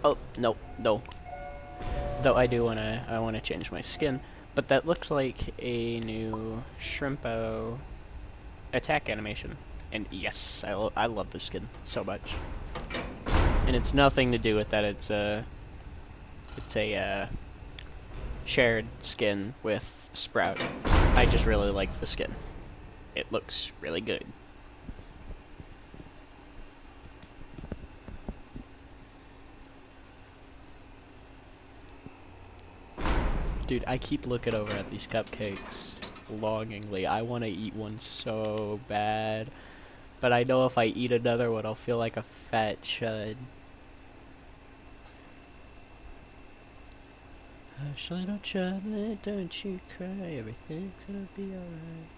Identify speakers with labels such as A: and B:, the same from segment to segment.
A: Oh, no, no. Though I wanna change my skin. But that looked like a new Shrimpo attack animation. And yes, I love this skin so much. And it's nothing to do with that. It's a shared skin with Sprout. I just really like the skin. It looks really good. Dude, I keep looking over at these cupcakes longingly. I want to eat one so bad. But I know if I eat another one, I'll feel like a fat chud. Hush, little chudlet, don't you cry. Everything's gonna be alright.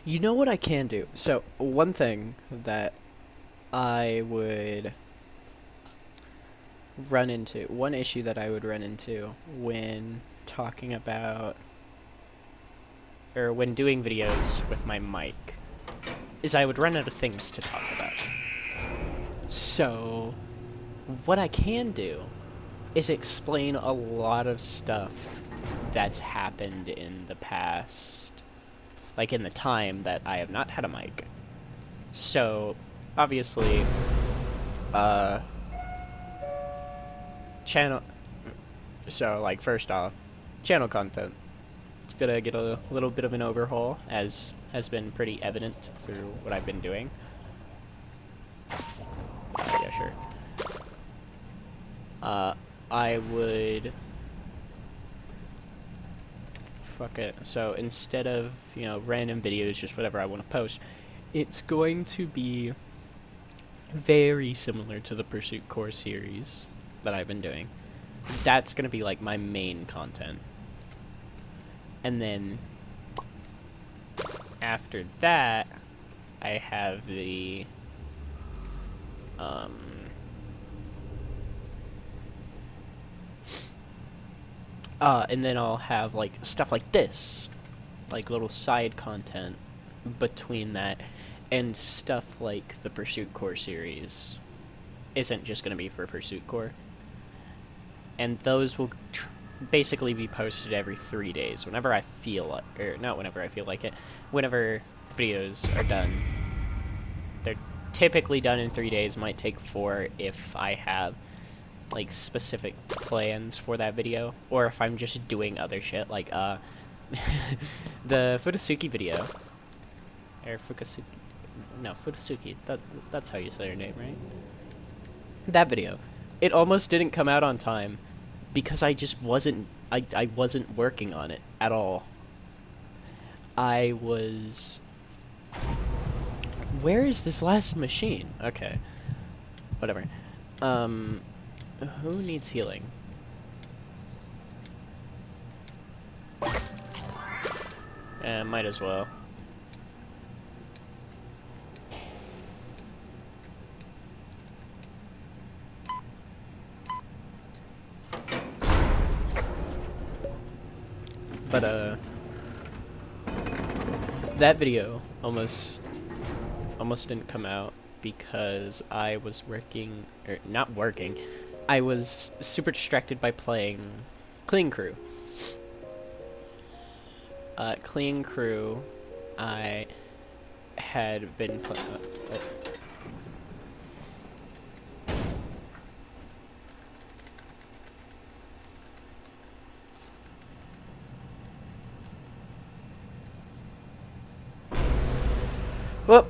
A: You know what I can do? So, one thing that I would run into, one issue that I would run into when talking about, or when doing videos with my mic, is I would run out of things to talk about. So, what I can do is explain a lot of stuff that's happened in the past, like in the time that I have not had a mic. So, obviously, uh, channel. So, like, first off, channel content. It's gonna get a little bit of an overhaul, as has been pretty evident through what I've been doing. Yeah, sure. I would. Fuck it. So, instead of, random videos, just whatever I want to post, it's going to be very similar to the Pursuit Core series that I've been doing. That's going to be like my main content. And then after that, I have the and then I'll have like stuff like this, like little side content between that, and stuff like the Pursuit Core series isn't just going to be for Pursuit Core. And those will basically be posted every 3 days, whenever I feel like, or not whenever I feel like it, whenever videos are done. They're typically done in 3 days, might take 4 if I have like specific plans for that video, or if I'm just doing other shit, like the Futosuki video, or Fukusuki, no, Futosuki, that's how you say her name, right? That video, it almost didn't come out on time because I just wasn't, I wasn't working on it at all. I was, where is this last machine? Okay, whatever. Who needs healing? Might as well. But, that video almost didn't come out because I was working, or not working, I was super distracted by playing Clean Crew. Clean Crew, I had been playing. Well,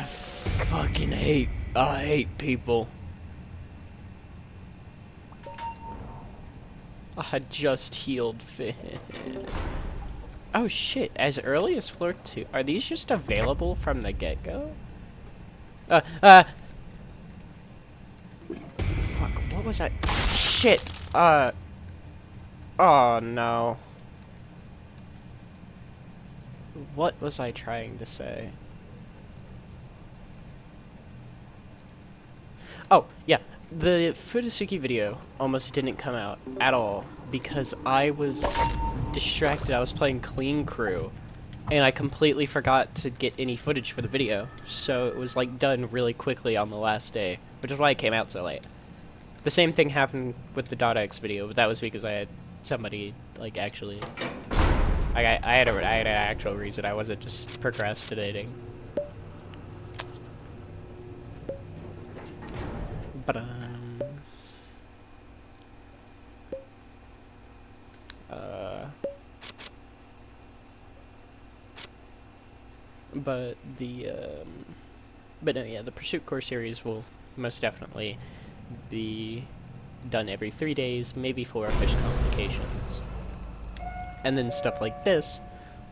A: fucking hate. I hate people. I just healed Finn. Oh shit, as early as floor 2. Are these just available from the get-go? Fuck, what was I? Shit, oh no. What was I trying to say? Oh, yeah. The Futosuki video almost didn't come out at all because I was distracted. I was playing Clean Crew, and I completely forgot to get any footage for the video. So it was like done really quickly on the last day, which is why it came out so late. The same thing happened with the .x video, but that was because I had somebody like actually. I had an actual reason. I wasn't just procrastinating. But but the but no, yeah, the Pursuit Core series will most definitely be done every 3 days, maybe 4 fish complications. And then stuff like this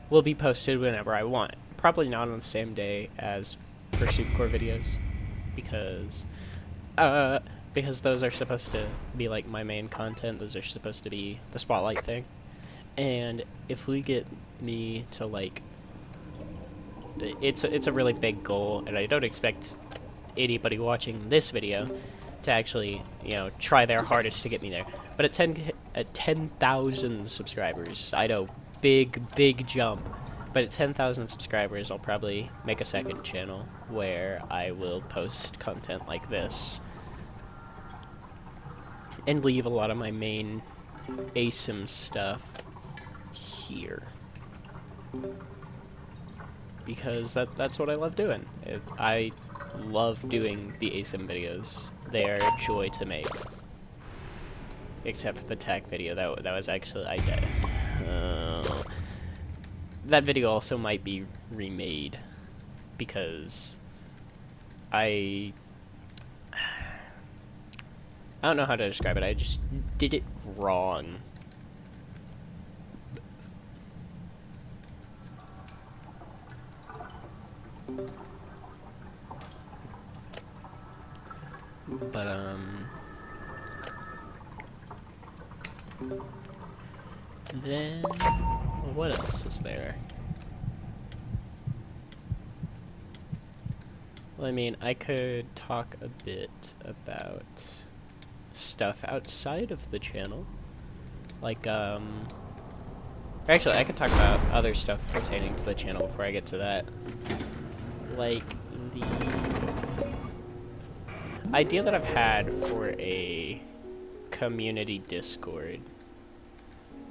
A: will be posted whenever I want. Probably not on the same day as Pursuit Core videos, because those are supposed to be like my main content. Those are supposed to be the spotlight thing. And if we get me to like, it's a really big goal, and I don't expect anybody watching this video to actually, try their hardest to get me there. But at 10,000 subscribers, I know, big jump. But at 10,000 subscribers, I'll probably make a second channel where I will post content like this and leave a lot of my main ASIM stuff here, because that's what I love doing. I love doing the ASIM videos. They are a joy to make. Except for the tech video. That was actually that video also might be remade, because I don't know how to describe it. I just did it wrong. But then what else is there? Well, I mean, I could talk a bit about stuff outside of the channel. Like, actually, I could talk about other stuff pertaining to the channel before I get to that. Like, the idea that I've had for a community Discord.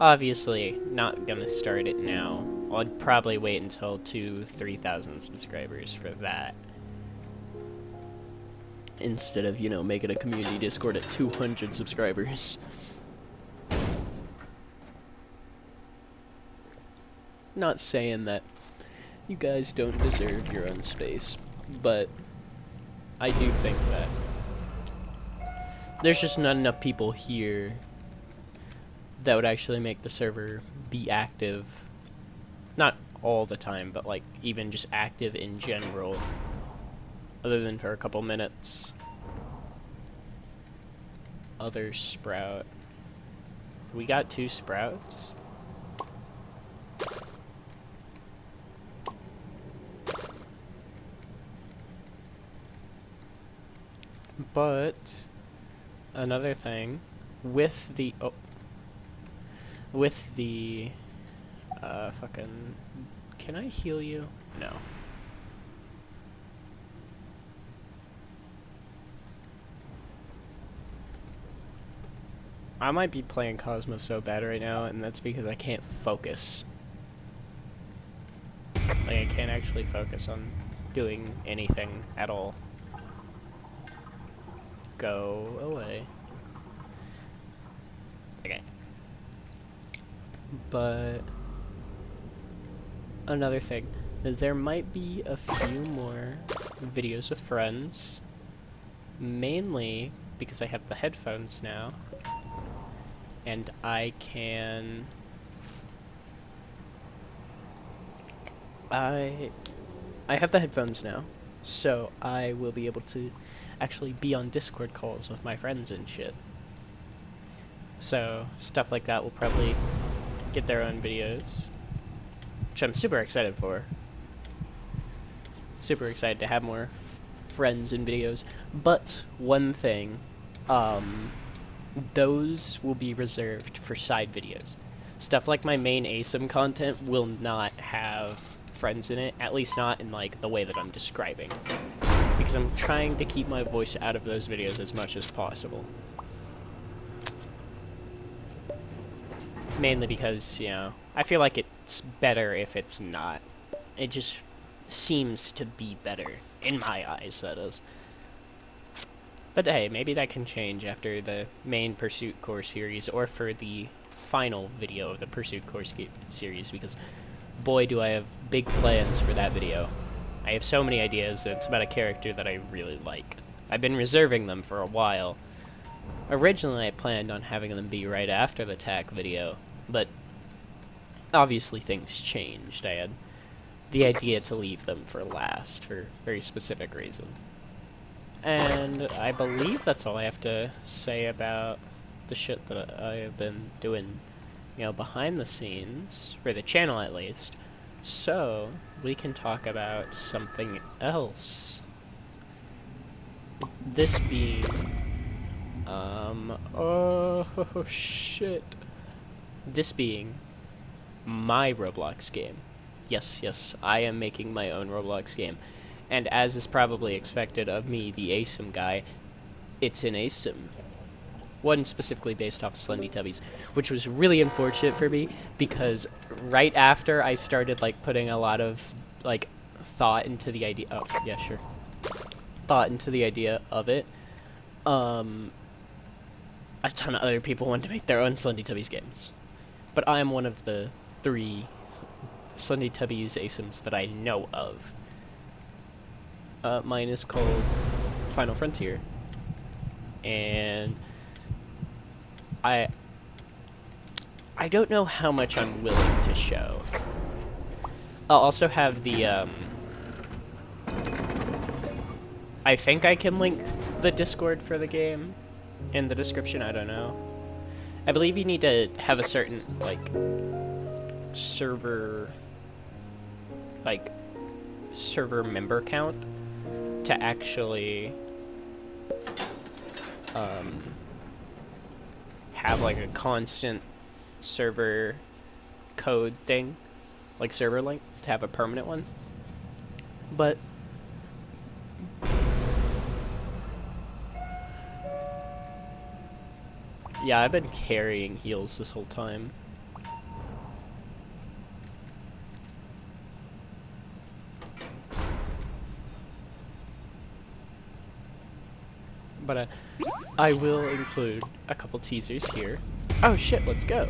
A: Obviously, not gonna start it now. I'd probably wait until 3,000 subscribers for that, instead of, making a community Discord at 200 subscribers. Not saying that you guys don't deserve your own space, but I do think that there's just not enough people here that would actually make the server be active. Not all the time, but like even just active in general, other than for a couple minutes. Other sprout. We got 2 sprouts. But another thing with the fucking, can I heal you? No. I might be playing Cosmos so bad right now, and that's because I can't focus. Like, I can't actually focus on doing anything at all. Go away. Okay. But another thing, there might be a few more videos with friends, mainly because I have the headphones now, and I have the headphones now, so I will be able to actually be on Discord calls with my friends and shit. So stuff like that will probably get their own videos, which I'm super excited for. Super excited to have more friends in videos. But one thing, those will be reserved for side videos. Stuff like my main ASIM content will not have friends in it, at least not in like the way that I'm describing, because I'm trying to keep my voice out of those videos as much as possible. Mainly because, you know, I feel like it's better if it's not. It just seems to be better, in my eyes, that is. But hey, maybe that can change after the main Pursuit Core series, or for the final video of the Pursuit Core series, because boy do I have big plans for that video. I have so many ideas, and it's about a character that I really like. I've been reserving them for a while. Originally I planned on having them be right after the TAC video, but obviously things changed. I had the idea to leave them for last for a very specific reason. And I believe that's all I have to say about the shit that I have been doing, you know, behind the scenes, for the channel at least. So, we can talk about something else. This being, oh shit. This being my Roblox game. Yes, I am making my own Roblox game. And as is probably expected of me, the ASIM guy, it's an ASIM. One specifically based off Slendytubbies, which was really unfortunate for me, because right after I started, like, putting a lot of, like, thought into the idea— oh, yeah, sure. Thought into the idea of it, a ton of other people wanted to make their own Slendytubbies games. But I'm one of the 3 Slendytubbies ASIMs that I know of. Mine is called Final Frontier, and I don't know how much I'm willing to show. I'll also have the, I think I can link the Discord for the game in the description, I don't know. I believe you need to have a certain, like, server member count to actually have like a constant server code thing, like server link, to have a permanent one. But yeah, I've been carrying heals this whole time. But I will include a couple teasers here. Oh shit, let's go.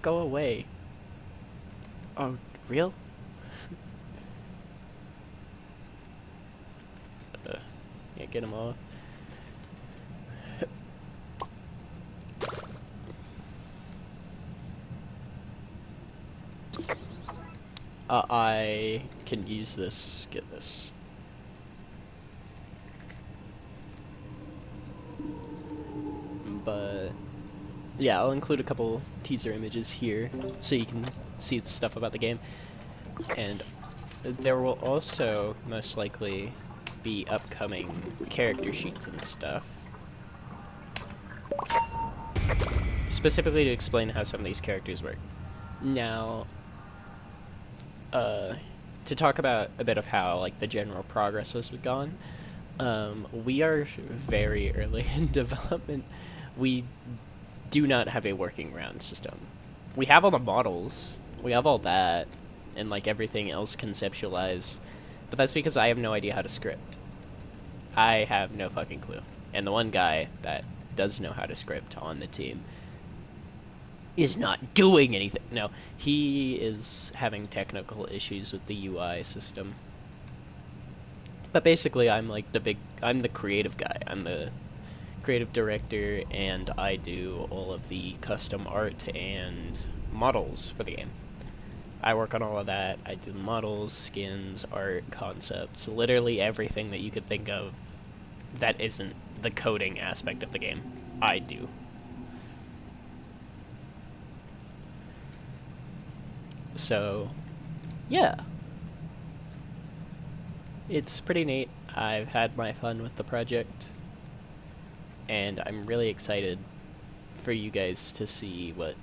A: Go away. Oh, real? Yeah, get him off. I can use this, get this. But yeah, I'll include a couple teaser images here so you can see the stuff about the game. And there will also most likely be upcoming character sheets and stuff, specifically to explain how some of these characters work. Now, to talk about a bit of how, like, the general progress has gone, we are very early in development. We do not have a working round system. We have all the models, we have all that, and like everything else conceptualized, but that's because I have no idea how to script. I have no fucking clue. And the one guy that does know how to script on the team is not doing anything. No, he is having technical issues with the UI system. But basically, I'm the creative guy. I'm the creative director, and I do all of the custom art and models for the game. I work on all of that. I do models, skins, art, concepts, literally everything that you could think of that isn't the coding aspect of the game, I do. So, yeah. It's pretty neat. I've had my fun with the project, and I'm really excited for you guys to see what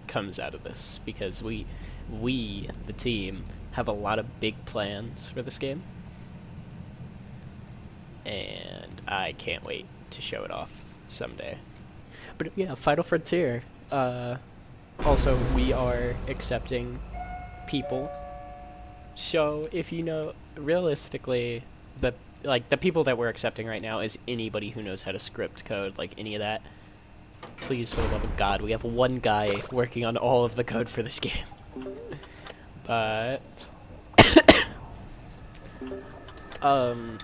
A: comes out of this, because we, the team, have a lot of big plans for this game, and I can't wait to show it off someday. But yeah, Final Frontier. Also, we are accepting people. So if you know, realistically, the people that we're accepting right now is anybody who knows how to script code, like any of that. Please, for the love of God, we have one guy working on all of the code for this game. But um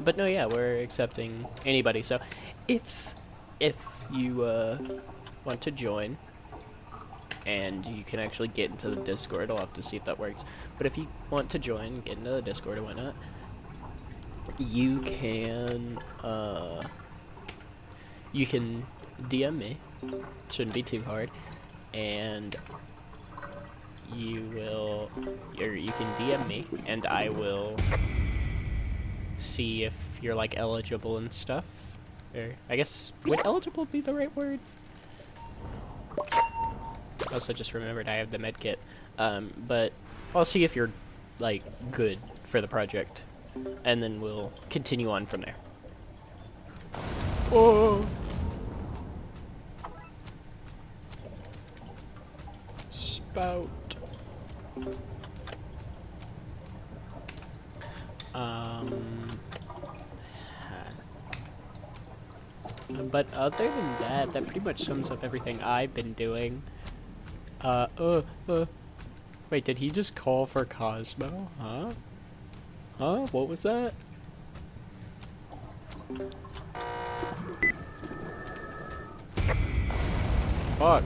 A: but no, yeah, we're accepting anybody. So if you want to join, and you can actually get into the Discord, I'll have to see if that works. But if you want to join, get into the Discord or whatnot, you can DM me. Shouldn't be too hard. And you can DM me, and I will see if you're like eligible and stuff. Or I guess, would eligible be the right word? Also just remembered I have the med kit. But I'll see if you're like good for the project, and then we'll continue on from there. Oh. Spout. But other than that, that pretty much sums up everything I've been doing. Wait, did he just call for Cosmo? Huh? Huh? What was that? Fuck.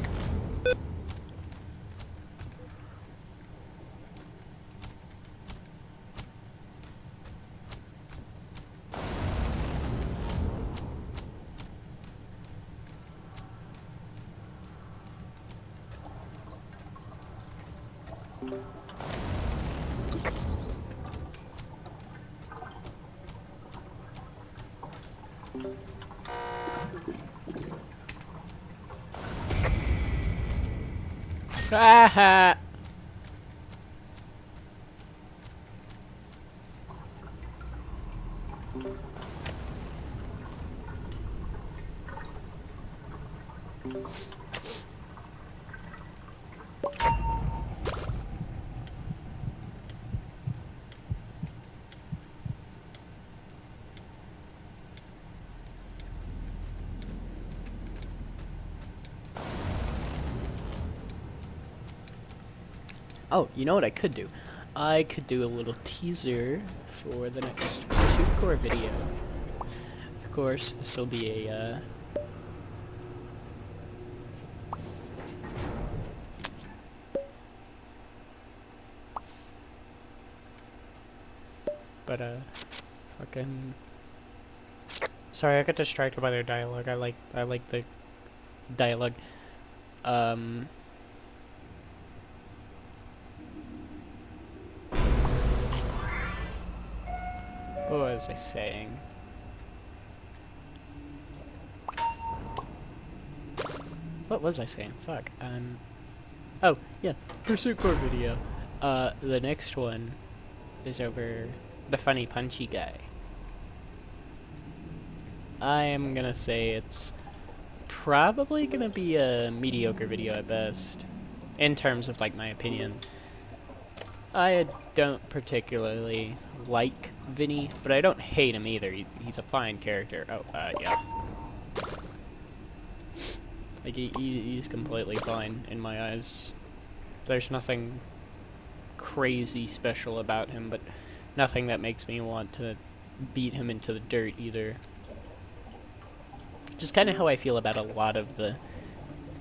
A: Ah! Oh, you know what I could do? I could do a little teaser for the next Pursuit Core video. Of course, this will be a, fucking... Sorry, I got distracted by their dialogue. I like the dialogue. What was I saying? What was I saying? Fuck. Oh, yeah. Pursuit Core video. The next one is over the funny punchy guy. I am gonna say it's probably gonna be a mediocre video at best, in terms of, like, my opinions. I don't particularly like Vinny, but I don't hate him either. He's a fine character. Oh, yeah. Like, he's completely fine in my eyes. There's nothing crazy special about him, but nothing that makes me want to beat him into the dirt either. Just kind of how I feel about a lot of the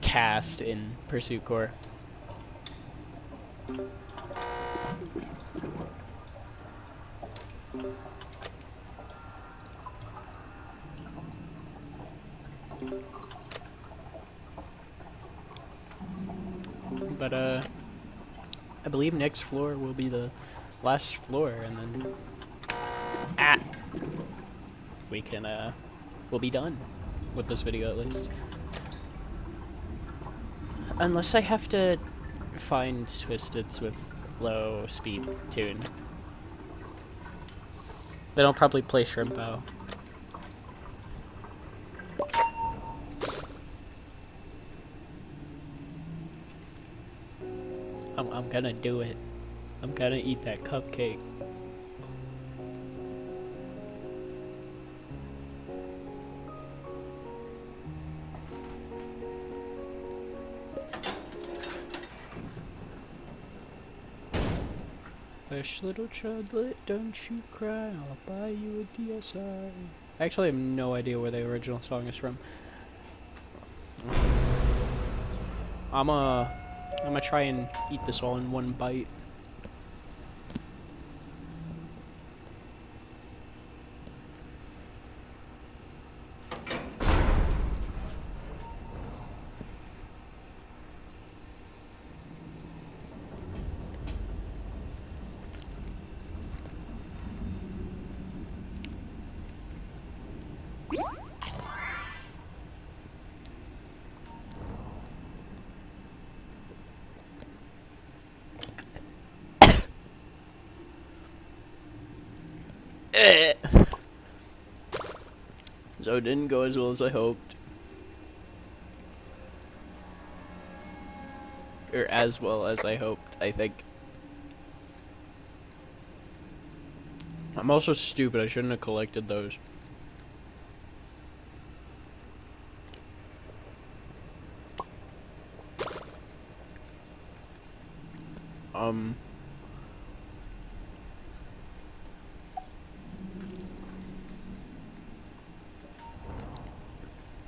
A: cast in Pursuit Core. But, I believe next floor will be the last floor, and then we can we'll be done with this video at least. Unless I have to find Twisteds with low speed tune. Then I'll probably play Shrimpo. I'm gonna do it. I'm gonna eat that cupcake. Hush, little childlet, don't you cry, I'll buy you a DSi. I actually have no idea where the original song is from. I'm gonna try and eat this all in one bite. So it didn't go as well as I hoped. Or as well as I hoped, I think. I'm also stupid, I shouldn't have collected those.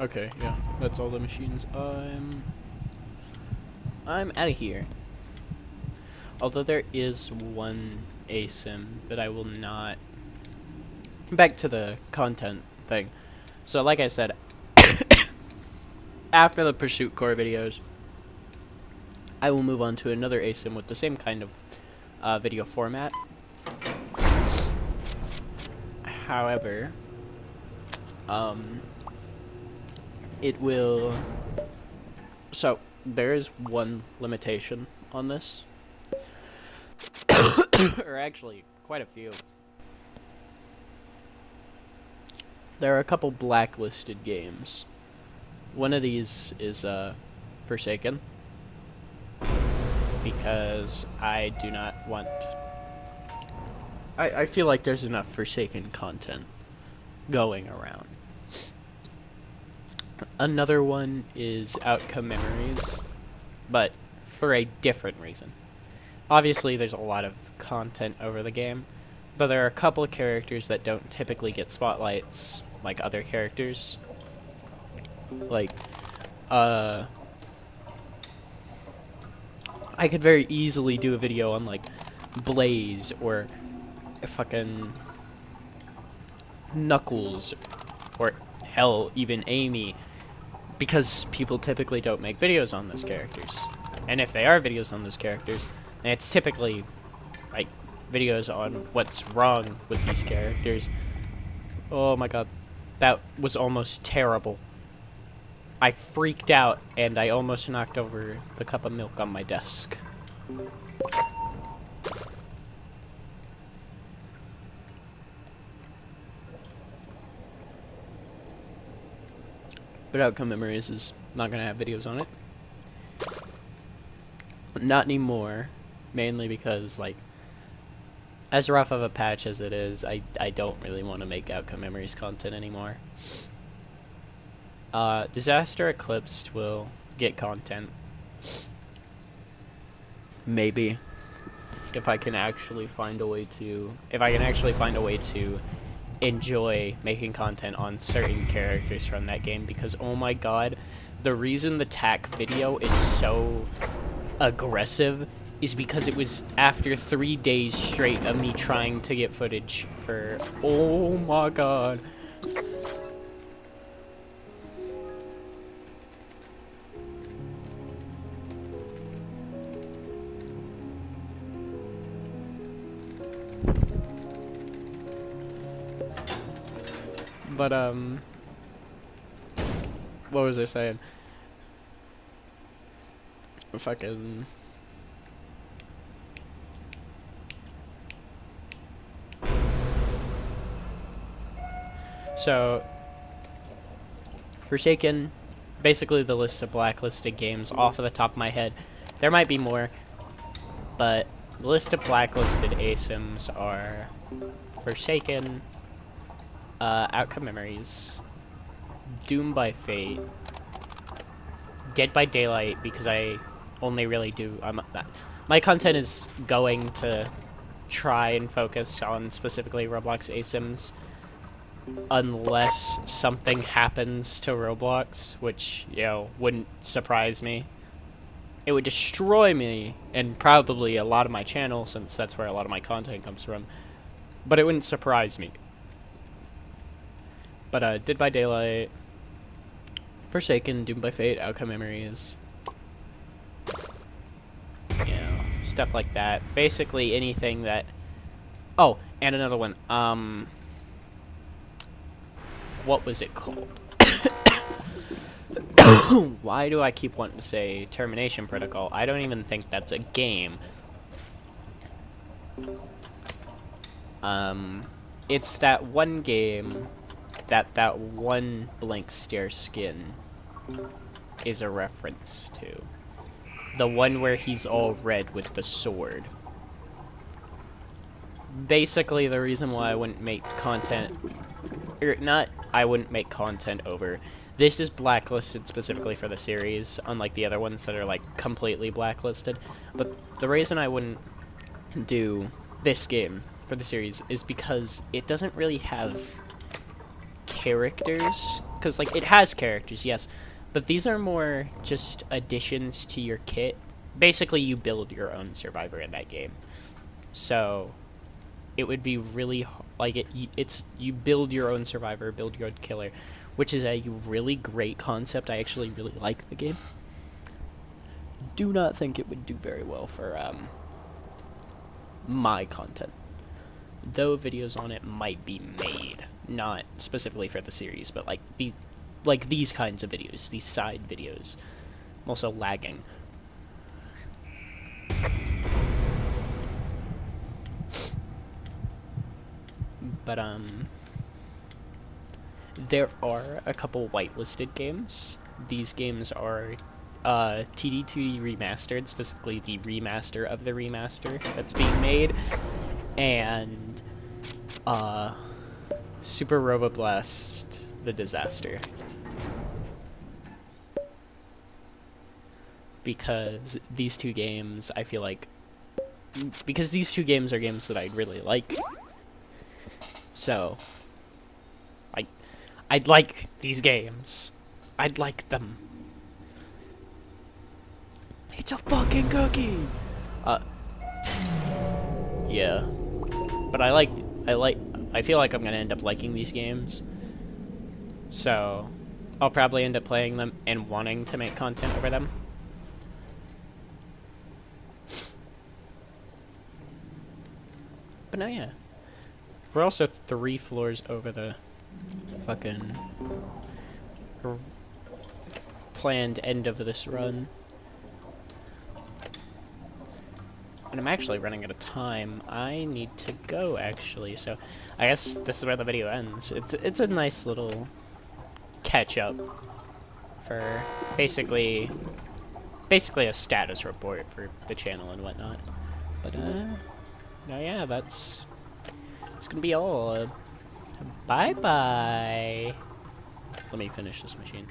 A: Okay, yeah, that's all the machines. I'm out of here. Although there is one ASIM that I will not... Back to the content thing. So like I said, after the Pursuit Core videos, I will move on to another ASIM with the same kind of video format. However, it will... So, there is one limitation on this. Or actually, quite a few. There are a couple blacklisted games. One of these is, Forsaken. Because I do not want... I feel like there's enough Forsaken content going around. Another one is Outcome Memories, but for a different reason. Obviously, there's a lot of content over the game, but there are a couple of characters that don't typically get spotlights like other characters. Like, I could very easily do a video on, like, Blaze or fucking Knuckles or hell, even Amy, because people typically don't make videos on those characters. And if they are videos on those characters, then it's typically like videos on what's wrong with these characters. Oh my god, that was almost terrible. I freaked out and I almost knocked over the cup of milk on my desk. But Outcome Memories is not going to have videos on it. Not anymore. Mainly because, like, as rough of a patch as it is, I don't really want to make Outcome Memories content anymore. Disaster Eclipsed will get content. Maybe. If I can actually find a way to... enjoy making content on certain characters from that game, because oh my god, the reason the TAC video is so aggressive is because it was after 3 days straight of me trying to get footage for... Oh my god. But, what was I saying? Fucking... So, Forsaken, basically the list of blacklisted games off of the top of my head. There might be more, but the list of blacklisted ASIMs are Forsaken, Outcome Memories, Doom by Fate, Dead by Daylight, because I only really do... my content is going to try and focus on specifically Roblox ASIMs, unless something happens to Roblox, which, you know, wouldn't surprise me. It would destroy me, and probably a lot of my channel, since that's where a lot of my content comes from. But it wouldn't surprise me. But, Dead by Daylight, Forsaken, Doom by Fate, Outcome Memories, you know, stuff like that. Basically anything that... Oh, and another one, what was it called? Why do I keep wanting to say Termination Protocol? I don't even think that's a game. It's that one game that one blank stare skin is a reference to. The one where he's all red with the sword. Basically, the reason why I wouldn't make content... I wouldn't make content over... This is blacklisted specifically for the series, unlike the other ones that are, like, completely blacklisted. But the reason I wouldn't do this game for the series is because it doesn't really have characters. Because, like, it has characters, yes, but these are more just additions to your kit. Basically, you build your own survivor in that game. So... it would be really like you build your own survivor, build your own killer, which is a really great concept. I actually really like the game. Do not think it would do very well for my content, though videos on it might be made, not specifically for the series, but like these kinds of videos, these side videos. I'm also lagging. But, there are a couple whitelisted games. These games are, TD2 Remastered, specifically the remaster of the remaster that's being made, and, Super Roboblast The Disaster. Because these two games, I feel like... because these two games are games that I really like. So, I'd like these games. I'd like them. It's a fucking cookie! Yeah. But I feel like I'm gonna end up liking these games. So, I'll probably end up playing them and wanting to make content over them. But no, yeah. We're also 3 floors over the fucking planned end of this run. And I'm actually running out of time. I need to go, actually, so I guess this is where the video ends. It's a nice little catch-up for basically a status report for the channel and whatnot. But, no, yeah, it's gonna be all. Bye-bye. Let me finish this machine.